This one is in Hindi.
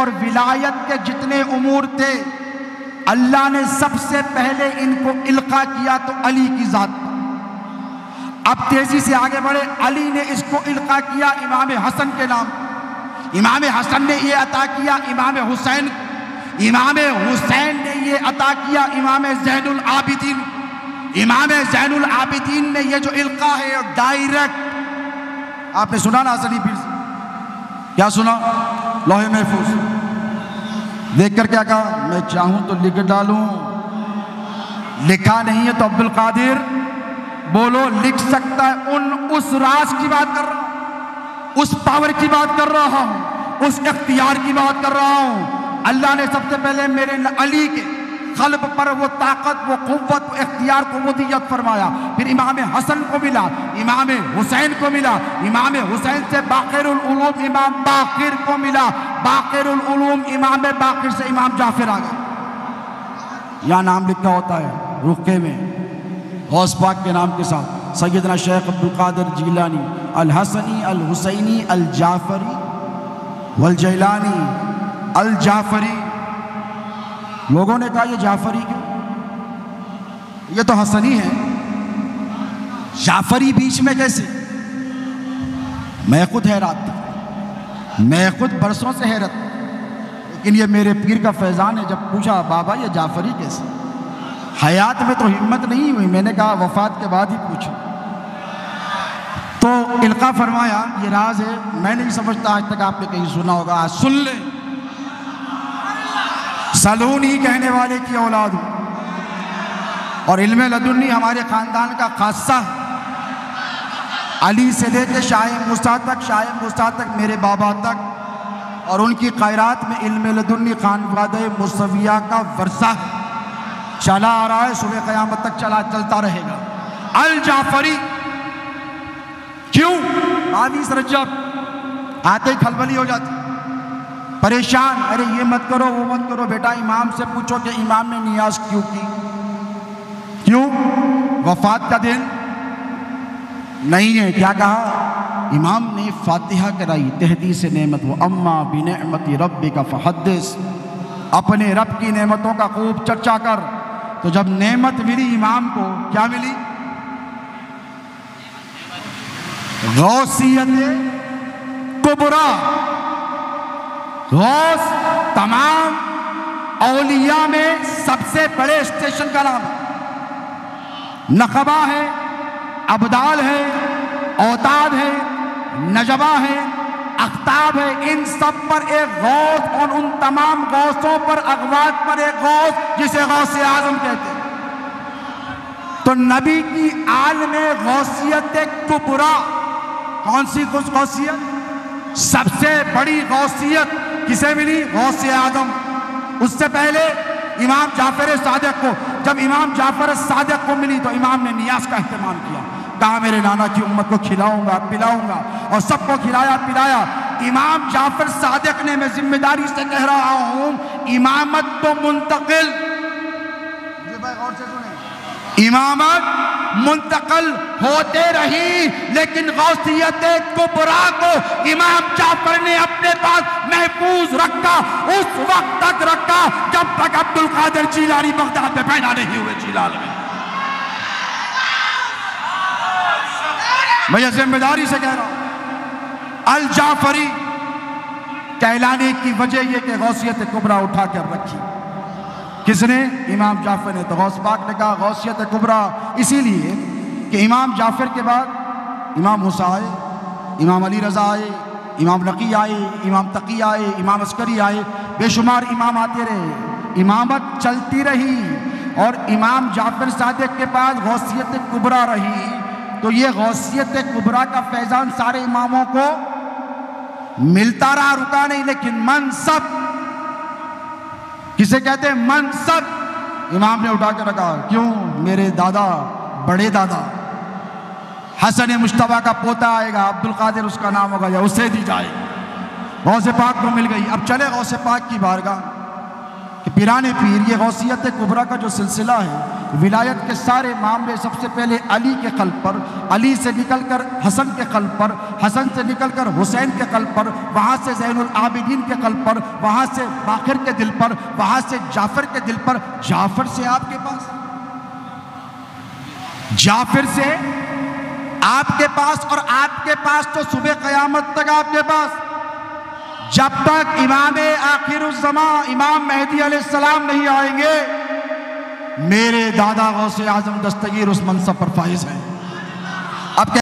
और विलायत के जितने उमूर थे, अल्लाह ने सबसे पहले इनको इल्का किया तो अली की जात पर। अब तेजी से आगे बढ़े, अली ने इसको इल्का किया इमाम हसन के नाम। इमाम हसन ने ये अता किया इमाम हुसैन, इमाम हुसैन ने ये अता किया इमाम ज़ैनुल आबिदीन। इमाम ज़ैनुल आबिदीन ने ये जो इल्का है डायरेक्ट, आपने सुना ना हसनी पीर से, क्या सुना? लौहे महफूज देख कर क्या कहा? मैं चाहूं तो लिख डालूं, लिखा नहीं है तो अब्दुल कादिर बोलो लिख सकता है। उस राज की बात कर रहा हूं, उस पावर की बात कर रहा हूं, उस इख्तियार की बात कर रहा हूं। अल्लाह ने सबसे पहले मेरे अली के क़ल्ब पर वो ताकत, वो क़ुव्वत, वो इख्तियार को मुदियत फरमाया। फिर इमाम हसन को मिला, इमाम हुसैन को मिला, इमाम हुसैन से बाक़िरुल उलूम इमाम बाक़िर को मिला, बाक़िरुल उलूम इमाम बाक़िर से इमाम जाफ़िर आ गए। यहाँ नाम लिखा होता है रुक़े में गौस पाक के नाम के साथ, सैयदना शेख अब्दुल कादिर जिलानी अल हसनी अल हुसैनी अल जाफ़री वल जैलानी अल जाफ़री। लोगों ने कहा ये जाफ़री क्यों? ये तो हसनी है, जाफ़री बीच में कैसे? मैं खुद हैरान था, मैं खुद बरसों से हैरत, लेकिन ये मेरे पीर का फैज़ान है। जब पूछा बाबा ये जाफ़री कैसे, हयात में तो हिम्मत नहीं हुई, मैंने कहा वफ़ात के बाद ही पूछो। तो इल्का फरमाया ये राज है, मैं नहीं समझता आज तक आपने कहीं सुना होगा। आज सुन ले, सलूनी कहने वाले की औलाद हूं और इल्मे लदुन्नी हमारे ख़ानदान का खासा। अली से लेकर शाह मूसा तक, शाह मूसा तक मेरे बाबा तक, और उनकी क़ैरात में इल्मे लदुन्नी ख़ानवादे मुसविया का वर्सा है, चला आ रहा है, सुबह क़यामत तक चलता रहेगा। अल जाफ़री क्यों? 22 रजब आते ही खलबली हो जाती, परेशान, अरे ये मत करो वो मत करो। बेटा इमाम से पूछो कि इमाम ने नियाज क्यों की? क्यों? वफात का दिन नहीं है। क्या कहा? इमाम ने फातिहा कराई, तहदीस से नेमत वो अम्मा बिनेमती रब्बिका फहद्दिस, अपने रब की नेमतों का खूब चर्चा कर। तो जब नेमत मिली इमाम को, क्या मिली? गौसियत कुबरा। गौस तमाम औलिया में सबसे बड़े स्टेशन का नाम है। नकबा है, अबदाल है, औताद है, नजबा है, अख्ताब है, इन सब पर एक गौस, और उन तमाम गौसों पर, अगवात पर एक गौस जिसे गौस आजम कहते हैं। तो नबी की आल में गौसियत कुबरा, कौन सी गौसियत? सबसे बड़ी गौसियत किसे मिली? गौस आजम। उससे पहले इमाम जाफर सादिक को, जब इमाम जाफर सादिक को मिली तो इमाम ने नियाज का एहतमाम किया, कहा मेरे नाना की उम्मत को खिलाऊंगा पिलाऊंगा, और सबको खिलाया पिलाया। इमाम जाफर सादिक ने, मैं जिम्मेदारी से कह रहा हूं, इमामत तो मुंतकिल, गौर से सुने, इमामत मुंतकल होते रही, लेकिन गौसियत कुबरा को इमाम जाफर ने अपने पास महफूज रखा, उस वक्त तक रखा जब तक अब्दुल कादिर जिलानी बगदाद में पैदा नहीं हुए। जिलाल में मैं जिम्मेदारी से कह रहा हूं, अल जाफरी कहलाने की वजह यह कि गौसियत कुबरा उठा कर रखी। किसने? इमाम जाफर ने। तो गौस पाक ने कहा गौसियत कुबरा इसीलिए कि इमाम जाफर के बाद इमाम मूसा आए, इमाम अली रज़ा आए, इमाम नकी आए, इमाम तकी आए, इमाम अस्करी आए, बेशुमार इमाम आते रहे, इमामत चलती रही, और इमाम जाफर सादिक के पास गौसियत कुबरा रही। तो ये गौसियत कुबरा का फैज़ान सारे इमामों को मिलता रहा, रुका नहीं। लेकिन मनसब किसे कहते हैं? मनसब इमाम ने उठा कर रखा। क्यों? मेरे दादा, बड़े दादा हसन मुश्तबा का पोता आएगा, अब्दुल कादिर उसका नाम होगा, या उसे दी जाए। गौसे पाक को मिल गई। अब चले गौसे पाक की बारगाह। कि पीराने पीर ये गौसियत कुबरा का जो सिलसिला है, विलायत के सारे मामले सबसे पहले अली के कल्ब पर, अली से निकलकर हसन के कल्ब पर, हसन से निकलकर हुसैन के कल्ब पर, वहाँ से ज़ैनुल आबिदीन के कल्ब पर, वहाँ से बाक़िर के दिल पर, वहाँ से जाफ़र के दिल पर, जाफ़र से आपके पास, जाफ़र से आपके पास, और आपके पास तो सुबह क़यामत तक आपके पास, जब तक इमाम आखिरुज़्ज़मा इमाम मेहदी अलैहिस्सलाम नहीं आएंगे, मेरे दादा गौसे आज़म दस्तगीर उस मनसब पर फाइज हैं। अब